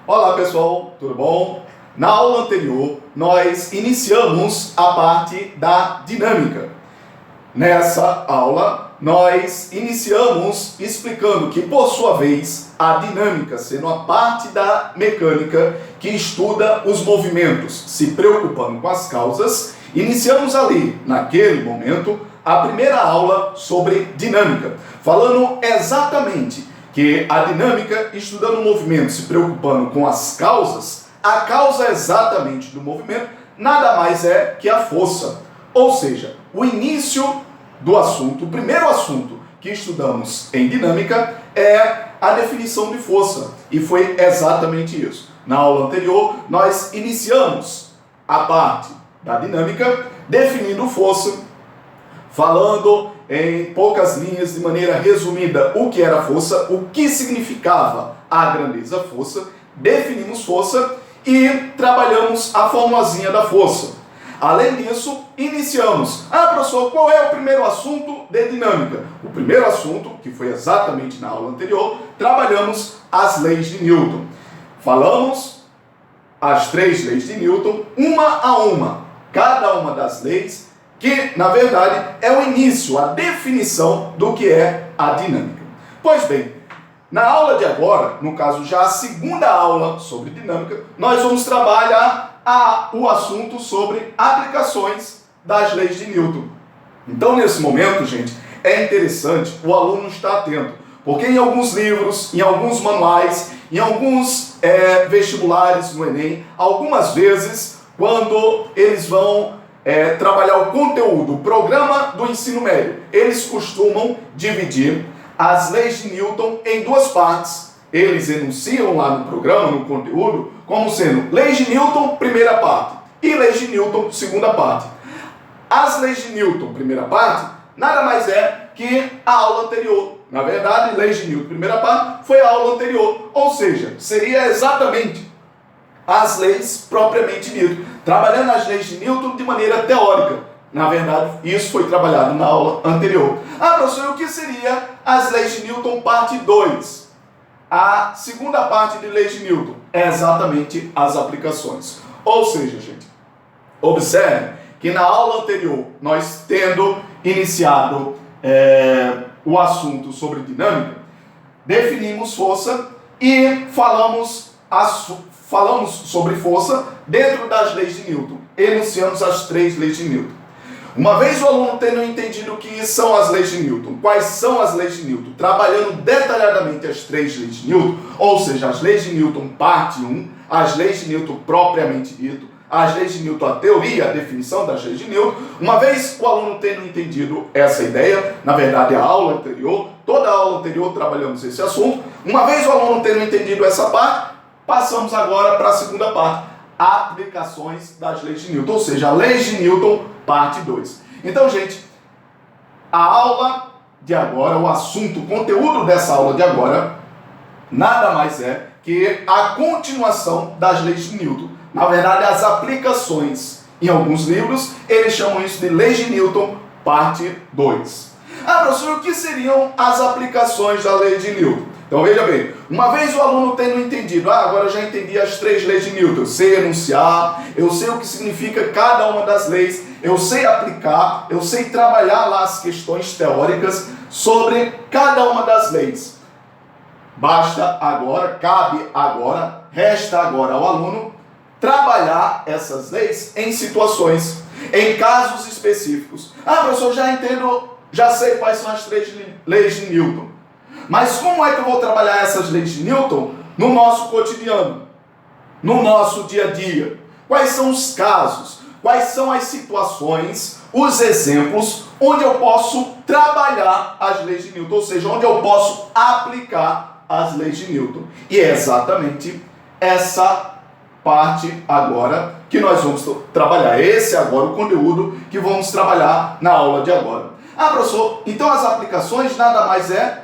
Olá pessoal, tudo bom? Na aula anterior, nós iniciamos a parte da dinâmica. Nessa aula, nós iniciamos explicando que, por sua vez, a dinâmica, sendo a parte da mecânica que estuda os movimentos, se preocupando com as causas, iniciamos ali, naquele momento, a primeira aula sobre dinâmica, falando exatamente que a dinâmica, estudando o movimento, se preocupando com as causas, a causa exatamente do movimento nada mais é que a força. Ou seja, o início do assunto, o primeiro assunto que estudamos em dinâmica é a definição de força. E foi exatamente isso. Na aula anterior, nós iniciamos a parte da dinâmica definindo força, falando em poucas linhas, de maneira resumida, o que era força, o que significava a grandeza força, definimos força e trabalhamos a formulazinha da força. Além disso, iniciamos. Professor, qual é o primeiro assunto de dinâmica? O primeiro assunto, que foi exatamente na aula anterior, trabalhamos as leis de Newton. Falamos as 3 leis de Newton, uma a uma. Cada uma das leis que, na verdade, é o início, a definição do que é a dinâmica. Pois bem, na aula de agora, no caso já a segunda aula sobre dinâmica, nós vamos trabalhar o assunto sobre aplicações das leis de Newton. Então, nesse momento, gente, é interessante o aluno estar atento, porque em alguns livros, em alguns manuais, em alguns vestibulares no Enem, algumas vezes, quando eles vão trabalhar o conteúdo, o programa do ensino médio, eles costumam dividir as leis de Newton em 2 partes. Eles enunciam lá no programa, no conteúdo, como sendo leis de Newton, primeira parte, e leis de Newton, segunda parte. As leis de Newton, primeira parte, nada mais é que a aula anterior. Na verdade, leis de Newton, primeira parte, foi a aula anterior. Ou seja, seria exatamente as leis propriamente dito, trabalhando as leis de Newton de maneira teórica. Na verdade, isso foi trabalhado na aula anterior. Professor, o que seria as leis de Newton parte 2? A segunda parte de leis de Newton é exatamente as aplicações. Ou seja, gente, observe que na aula anterior, nós tendo iniciado o assunto sobre dinâmica, definimos força e falamos sobre força dentro das leis de Newton. Enunciamos as 3 leis de Newton. Uma vez o aluno tendo entendido o que são as leis de Newton, quais são as leis de Newton, trabalhando detalhadamente as 3 leis de Newton, ou seja, as leis de Newton parte 1, as leis de Newton propriamente dito, as leis de Newton, a teoria, a definição das leis de Newton, uma vez o aluno tendo entendido essa ideia, na verdade a aula anterior, toda a aula anterior trabalhamos esse assunto, uma vez o aluno tendo entendido essa parte, passamos agora para a segunda parte, aplicações das leis de Newton, ou seja, leis de Newton, parte 2. Então, gente, a aula de agora, o assunto, o conteúdo dessa aula de agora, nada mais é que a continuação das leis de Newton. Na verdade, as aplicações. Em alguns livros, eles chamam isso de leis de Newton, parte 2. Professor, o que seriam as aplicações da lei de Newton? Então veja bem, uma vez o aluno tendo entendido, agora eu já entendi as 3 leis de Newton, eu sei enunciar, eu sei o que significa cada uma das leis, eu sei aplicar, eu sei trabalhar lá as questões teóricas sobre cada uma das leis. Basta agora, resta agora ao aluno trabalhar essas leis em situações, em casos específicos. Professor, já entendo, já sei quais são as 3 leis de Newton. Mas como é que eu vou trabalhar essas leis de Newton no nosso cotidiano, no nosso dia a dia? Quais são os casos? Quais são as situações, os exemplos onde eu posso trabalhar as leis de Newton, ou seja, onde eu posso aplicar as leis de Newton? E é exatamente essa parte agora que nós vamos trabalhar. Esse agora o conteúdo que vamos trabalhar na aula de agora. Professor, então as aplicações nada mais é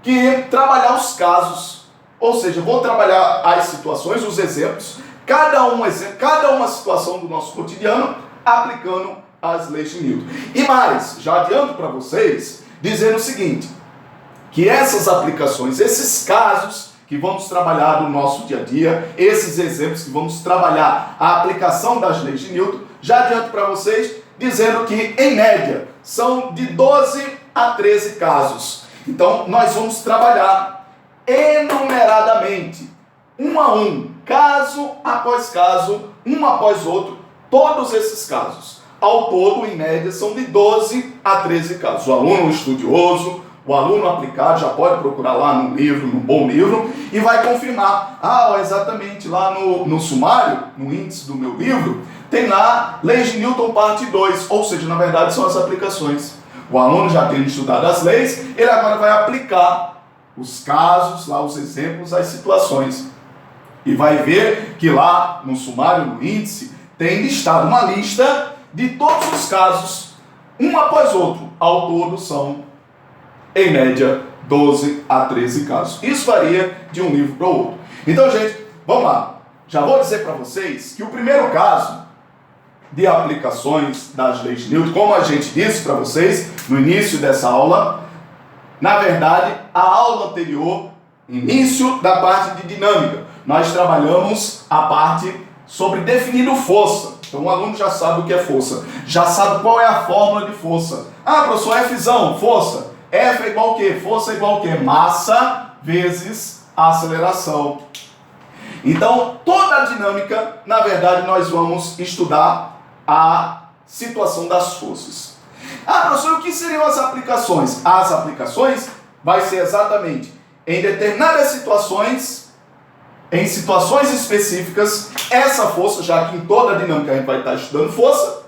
que trabalhar os casos, ou seja, vou trabalhar as situações, os exemplos, cada uma situação do nosso cotidiano, aplicando as leis de Newton. E mais, já adianto para vocês, dizendo o seguinte, que essas aplicações, esses casos que vamos trabalhar no nosso dia a dia, esses exemplos que vamos trabalhar a aplicação das leis de Newton, já adianto para vocês, dizendo que, em média, são de 12 a 13 casos. Então, nós vamos trabalhar enumeradamente, um a um, caso após caso, um após outro, todos esses casos. Ao todo, em média, são de 12 a 13 casos. O aluno estudioso, o aluno aplicado, já pode procurar lá no livro, no bom livro, e vai confirmar. Exatamente, lá no sumário, no índice do meu livro, tem lá Leis de Newton parte 2, ou seja, na verdade são as aplicações. O aluno já tendo estudado as leis, ele agora vai aplicar os casos, lá os exemplos, as situações. E vai ver que lá no sumário, no índice, tem listado uma lista de todos os casos, um após outro. Ao todo são, em média, 12 a 13 casos. Isso varia de um livro para o outro. Então, gente, vamos lá. Já vou dizer para vocês que o primeiro caso de aplicações das leis de Newton, como a gente disse para vocês no início dessa aula, na verdade, a aula anterior, início da parte de dinâmica, nós trabalhamos a parte sobre definindo força. Então o aluno já sabe o que é força, já sabe qual é a fórmula de força. Professor, Fzão, força. F é igual a quê? Força é igual a quê? Massa vezes aceleração. Então, toda a dinâmica, na verdade, nós vamos estudar a situação das forças. Professor, o que seriam as aplicações? As aplicações vai ser exatamente em determinadas situações, em situações específicas, essa força, já que em toda a dinâmica a gente vai estar estudando força,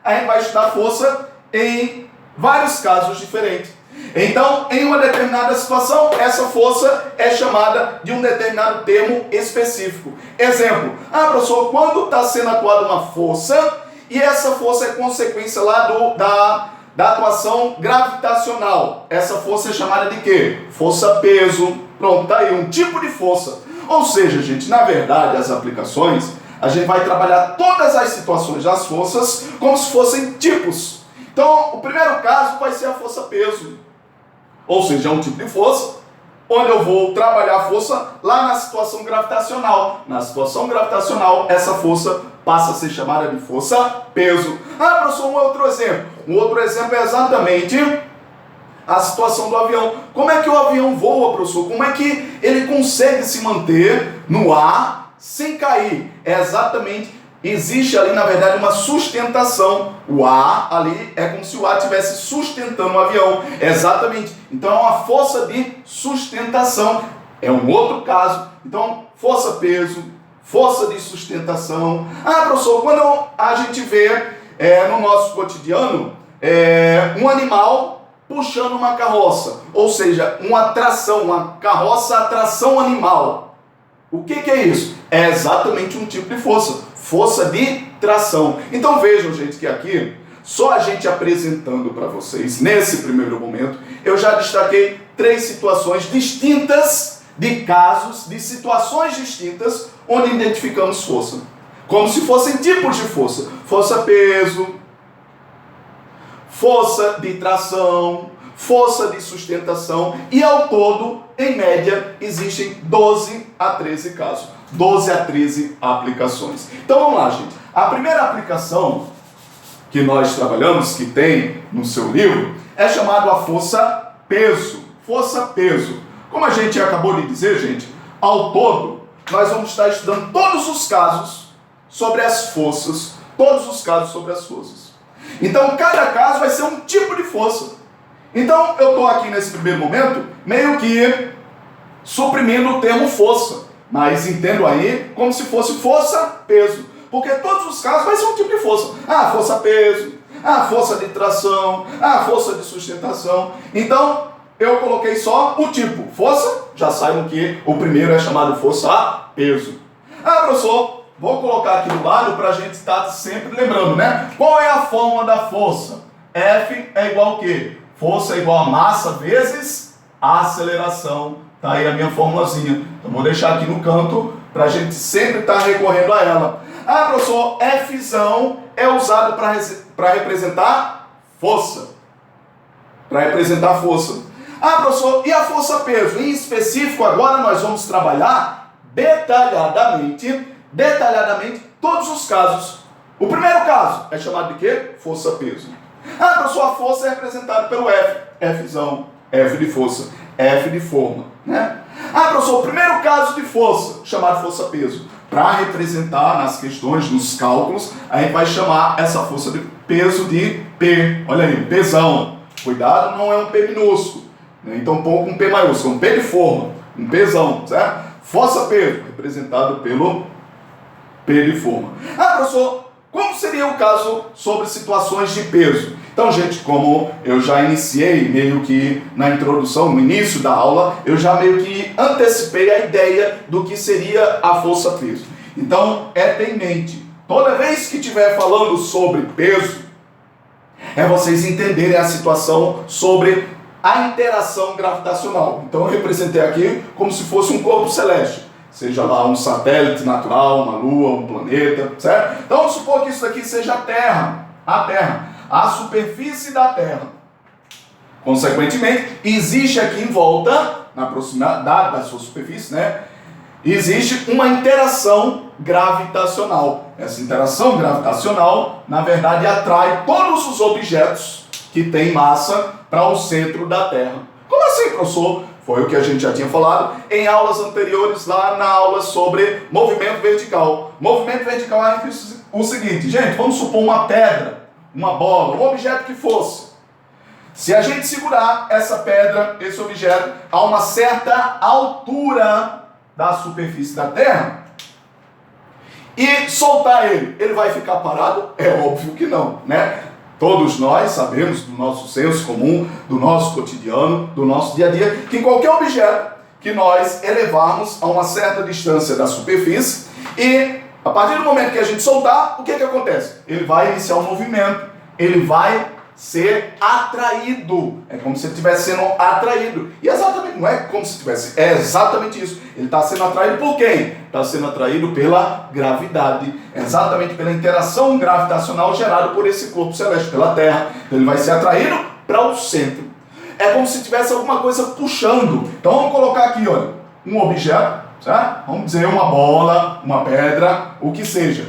a gente vai estudar força em vários casos diferentes. Então, em uma determinada situação, essa força é chamada de um determinado termo específico. Exemplo, professor, quando está sendo atuada uma força, e essa força é consequência lá da atuação gravitacional, essa força é chamada de quê? Força-peso. Pronto, tá aí, um tipo de força. Ou seja, gente, na verdade, as aplicações, a gente vai trabalhar todas as situações das forças como se fossem tipos. Então, o primeiro caso vai ser a força-peso. Ou seja, é um tipo de força, onde eu vou trabalhar a força lá na situação gravitacional. Na situação gravitacional, essa força passa a ser chamada de força-peso. Professor, um outro exemplo. Um outro exemplo é exatamente a situação do avião. Como é que o avião voa, professor? Como é que ele consegue se manter no ar sem cair? Existe ali, na verdade, uma sustentação. O ar ali é como se o ar estivesse sustentando o avião. Exatamente. Então é uma força de sustentação. É um outro caso. Então, força-peso, força de sustentação. Professor, quando a gente vê no nosso cotidiano um animal puxando uma carroça, ou seja, uma carroça tração animal. O que é isso? É exatamente um tipo de força de tração. Então vejam, gente, que aqui, só a gente apresentando para vocês, nesse primeiro momento, eu já destaquei 3 situações distintas de casos, de situações distintas, onde identificamos força. Como se fossem tipos de força. Força-peso, força de tração, força de sustentação, e ao todo, em média, existem 12 a 13 casos, 12 a 13 aplicações. Então vamos lá, gente. A primeira aplicação que nós trabalhamos, que tem no seu livro, é chamada a força-peso. Força-peso. Como a gente acabou de dizer, gente, ao todo, nós vamos estar estudando todos os casos sobre as forças, todos os casos sobre as forças. Então, cada caso vai ser um tipo de força. Então, eu estou aqui nesse primeiro momento, meio que suprimindo o termo força. Mas entendo aí como se fosse força-peso. Porque todos os casos vai ser um tipo de força. Força-peso, força de tração, força de sustentação. Então, eu coloquei só o tipo. Força, já saibam que o primeiro é chamado força-peso. Professor, vou colocar aqui do lado para a gente estar sempre lembrando, né? Qual é a fórmula da força? F é igual a quê? Força é igual a massa vezes aceleração. Tá aí a minha formulazinha. Então vou deixar aqui no canto para a gente sempre estar recorrendo a ela. Professor, Fzão é usado para representar força. Para representar força. Ah, professor, e a força-peso? Em específico, agora nós vamos trabalhar detalhadamente todos os casos. O primeiro caso é chamado de quê? Força-peso. Ah, professor, a força é representada pelo F. Fzão, F de força, F de forma, né? Ah, professor, o primeiro caso de força, chamado força-peso. Para representar nas questões, nos cálculos, a gente vai chamar essa força de peso de P. Olha aí, Pzão. Cuidado, não é um P minúsculo. Então, pouco um P maiúsculo, um P de forma, um Pzão, certo? Força-peso, representado pelo P de forma. Ah, professor, como seria o caso sobre situações de peso? Então, gente, como eu já iniciei meio que na introdução, no início da aula, eu já meio que antecipei a ideia do que seria a força-peso. Então, tenha em mente, toda vez que estiver falando sobre peso, é vocês entenderem a situação sobre a interação gravitacional. Então, eu representei aqui como se fosse um corpo celeste. Seja lá um satélite natural, uma lua, um planeta, certo? Então, vamos supor que isso daqui seja a Terra, a superfície da Terra. Consequentemente, existe aqui em volta, na proximidade da sua superfície, né? Existe uma interação gravitacional. Essa interação gravitacional, na verdade, atrai todos os objetos que têm massa para o centro da Terra. Como assim, professor? Foi o que a gente já tinha falado em aulas anteriores, lá na aula sobre movimento vertical. Movimento vertical é o seguinte, gente, vamos supor uma pedra, uma bola, um objeto que fosse. Se a gente segurar essa pedra, esse objeto, a uma certa altura da superfície da Terra e soltar ele vai ficar parado? É óbvio que não, né? Todos nós sabemos do nosso senso comum, do nosso cotidiano, do nosso dia a dia, que qualquer objeto que nós elevarmos a uma certa distância da superfície e a partir do momento que a gente soltar, o que acontece? Ele vai iniciar um movimento, ele vai ser atraído. É como se ele estivesse sendo atraído. E exatamente, não é como se estivesse, é exatamente isso. Ele está sendo atraído por quem? Está sendo atraído pela gravidade. Exatamente pela interação gravitacional gerada por esse corpo celeste, pela Terra. Então ele vai ser atraído para o centro. É como se tivesse alguma coisa puxando. Então vamos colocar aqui, olha, um objeto, certo? Vamos dizer uma bola, uma pedra, o que seja.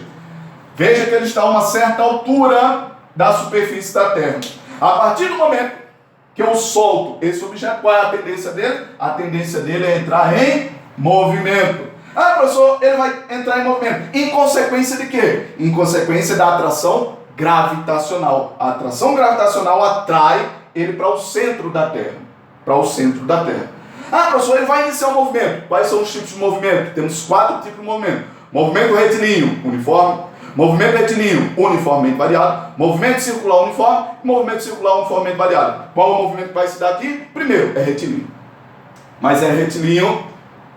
Veja que ele está a uma certa altura da superfície da Terra. A partir do momento que eu solto esse objeto, qual é a tendência dele? A tendência dele é entrar em movimento. Ah, professor, ele vai entrar em movimento. Em consequência de quê? Em consequência da atração gravitacional. A atração gravitacional atrai ele para o centro da Terra. Para o centro da Terra. Ah, professor, ele vai iniciar um movimento. Quais são os tipos de movimento? Temos 4 tipos de movimento. Movimento retilíneo, uniforme. Movimento retilíneo, uniformemente variado. Movimento circular uniforme. Movimento circular uniformemente variado. Qual é o movimento que vai se dar aqui? Primeiro, é retilíneo. Mas é retilíneo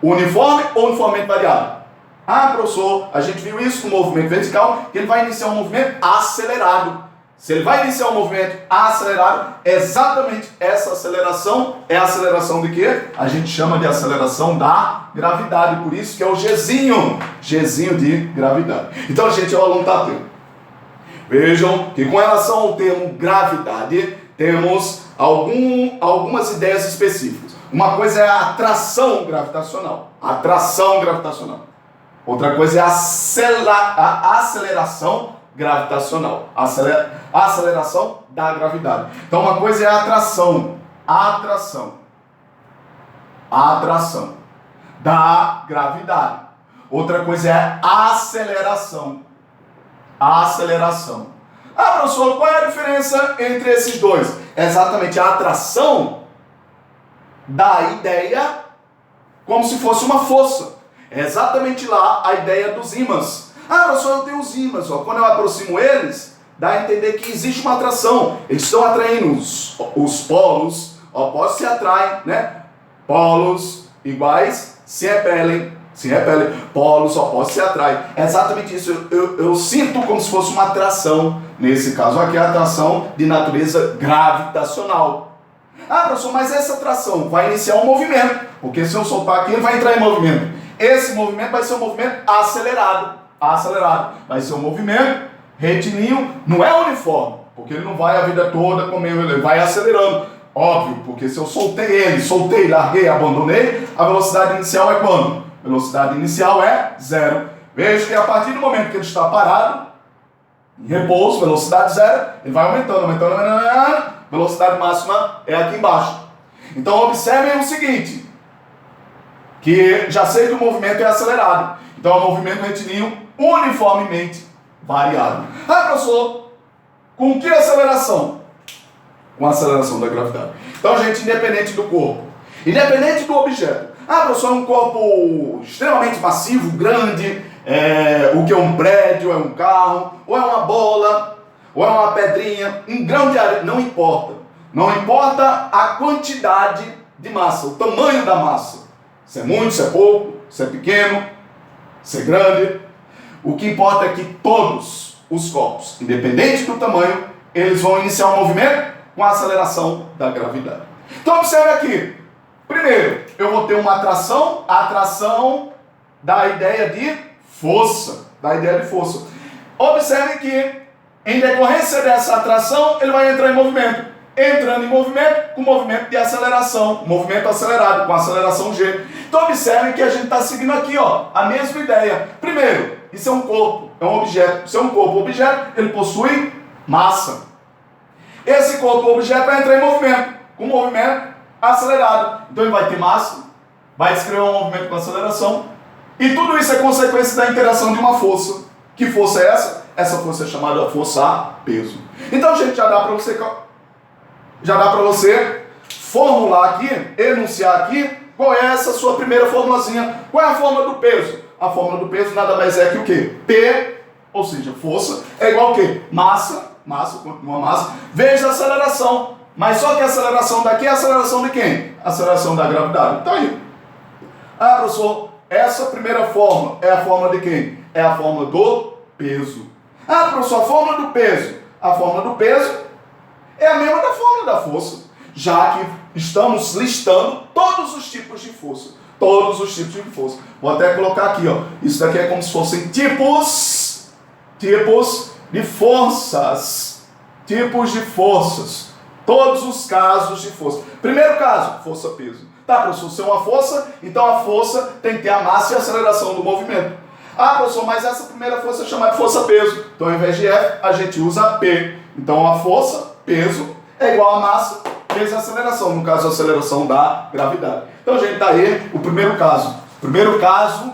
uniforme ou uniformemente variado? Ah, professor, a gente viu isso no movimento vertical, que ele vai iniciar um movimento acelerado. Se ele vai iniciar um movimento acelerado, exatamente essa aceleração é a aceleração de quê? A gente chama de aceleração da gravidade, por isso que é o Gzinho de gravidade. Então, gente, o aluno está atento. Vejam que com relação ao termo gravidade, temos algumas ideias específicas. Uma coisa é a atração gravitacional. Outra coisa é a aceleração gravitacional. A aceleração da gravidade. Então, uma coisa é a atração da gravidade. Outra coisa é a aceleração. Ah, professor, qual é a diferença entre esses dois? É exatamente a atração da ideia como se fosse uma força. É exatamente lá a ideia dos ímãs. Ah, professor, eu tenho os ímãs. Quando eu aproximo eles, dá a entender que existe uma atração. Eles estão atraindo os polos. Opostos se atraem, né? Polos iguais se repelem. Polos opostos se atraem. É exatamente isso. Eu sinto como se fosse uma atração. Nesse caso aqui, a atração de natureza gravitacional. Ah, professor, mas essa atração vai iniciar um movimento. Porque se eu soltar aqui, ele vai entrar em movimento. Esse movimento vai ser um movimento acelerado. Vai ser um movimento retilíneo, não é uniforme, porque ele não vai a vida toda como ele vai acelerando. Óbvio, porque se eu soltei, larguei, abandonei, a velocidade inicial é quando? A velocidade inicial é 0. Veja que a partir do momento que ele está parado, em repouso, velocidade 0, ele vai aumentando, velocidade máxima é aqui embaixo. Então observem o seguinte, que já sei que o movimento é acelerado. Então é um movimento retilíneo uniformemente variado. Ah, professor, com que aceleração? Com a aceleração da gravidade. Então, gente, independente do corpo, independente do objeto. Ah, professor, é um corpo extremamente massivo, grande, o que é um prédio, é um carro, ou é uma bola, ou é uma pedrinha, um grão de areia, não importa. Não importa a quantidade de massa, o tamanho da massa. Se é muito, se é pouco, se é pequeno, se é grande. O que importa é que todos os corpos, independente do tamanho, eles vão iniciar um movimento com a aceleração da gravidade. Então observe aqui. Primeiro, eu vou ter uma atração, a atração da ideia de força. Observe que, em decorrência dessa atração, ele vai entrar em movimento. Entrando em movimento, com movimento de aceleração, movimento acelerado, com aceleração G. Então observe que a gente está seguindo aqui, ó, a mesma ideia. Primeiro, isso é um corpo, é um objeto. Se é um corpo objeto, ele possui massa. Esse corpo objeto vai entrar em movimento, com movimento acelerado. Então ele vai ter massa, vai descrever um movimento com aceleração, e tudo isso é consequência da interação de uma força. Que força é essa? Essa força é chamada força-peso. Então, gente, já dá para você formular aqui, enunciar aqui, qual é essa sua primeira formulazinha. Qual é a fórmula do peso? A fórmula do peso nada mais é que o quê? P, ou seja, força, é igual ao quê? Massa, continua massa, vezes a aceleração. Mas só que a aceleração daqui é a aceleração de quem? A aceleração da gravidade. Então aí. Ah, professor, essa primeira fórmula é a fórmula de quem? É a fórmula do peso. Ah, professor, a fórmula do peso. A fórmula do peso é a mesma da fórmula da força. Já que estamos listando todos os tipos de força. Todos os tipos de força. Vou até colocar aqui, ó. Isso daqui é como se fossem tipos de forças. Tipos de forças. Todos os casos de força. Primeiro caso, força-peso. Tá, professor, se é uma força, então a força tem que ter a massa e a aceleração do movimento. Ah, professor, mas essa primeira força é chamada de força-peso. Então, ao invés de F, a gente usa P. Então, a força, peso, é igual a massa vezes a aceleração. No caso, a aceleração da gravidade. Então, gente, tá aí o primeiro caso. Primeiro caso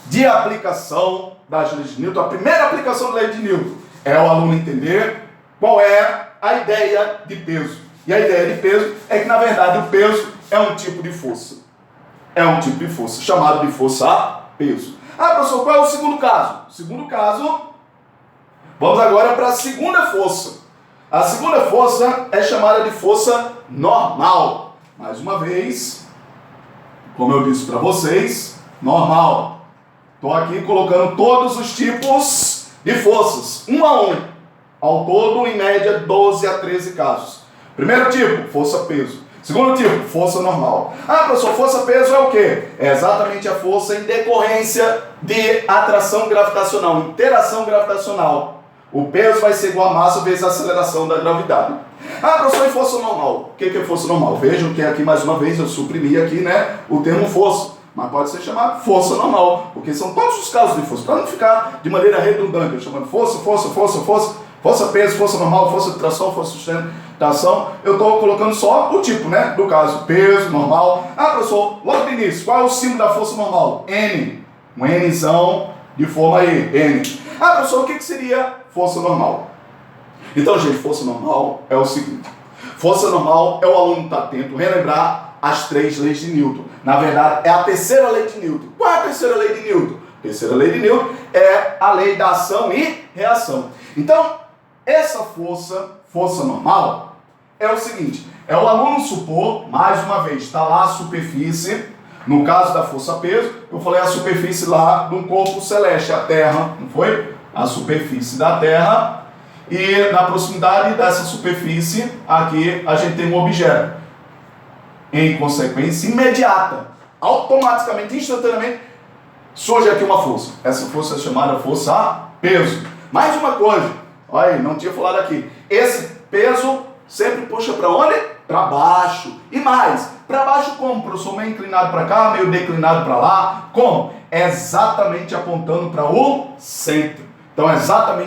de aplicação das leis de Newton. A primeira aplicação da lei de Newton é o aluno entender qual é a ideia de peso. E a ideia de peso é que, na verdade, o peso é um tipo de força. É um tipo de força, chamado de força-peso. Ah, professor, qual é o segundo caso? O segundo caso, vamos agora para a segunda força. A segunda força é chamada de força normal. Mais uma vez, como eu disse para vocês, normal. Estou aqui colocando todos os tipos de forças, um a um. Ao todo, em média, 12 a 13 casos. Primeiro tipo, força-peso. Segundo tipo, força normal. Ah, professor, força-peso é o quê? É exatamente a força em decorrência de atração gravitacional, interação gravitacional. O peso vai ser igual a massa vezes a aceleração da gravidade. Ah, professor, e força normal? O que é força normal? Vejam que aqui, mais uma vez, eu suprimi aqui, né, o termo força. Mas pode ser chamado força normal, porque são todos os casos de força. Para não ficar de maneira redundante, eu chamando força, força-peso, força normal, força de tração, força de sustentação, eu estou colocando só o tipo, né? Do caso, peso, normal. Ah, professor, logo de início, qual é o símbolo da força normal? N. Um Nzão de forma aí, N. Ah, professor, o que seria força normal? Então, gente, força normal é o seguinte. Força normal é o aluno estar atento, relembrar as 3 leis de Newton. Na verdade, é a terceira lei de Newton. Qual é a terceira lei de Newton? A terceira lei de Newton é a lei da ação e reação. Então, essa força normal, é o seguinte, é o aluno supor, mais uma vez, está lá a superfície, no caso da força-peso, eu falei a superfície lá de um corpo celeste, a Terra, não foi? A superfície da Terra, e na proximidade dessa superfície, aqui a gente tem um objeto. Em consequência imediata, automaticamente, instantaneamente, surge aqui uma força. Essa força é chamada força-peso. Mais uma coisa, olha aí, não tinha falado aqui. Esse peso sempre puxa para onde? Para baixo. E mais, para baixo como, professor? Meio inclinado para cá, meio declinado para lá. Como? Exatamente apontando para o centro. Então, exatamente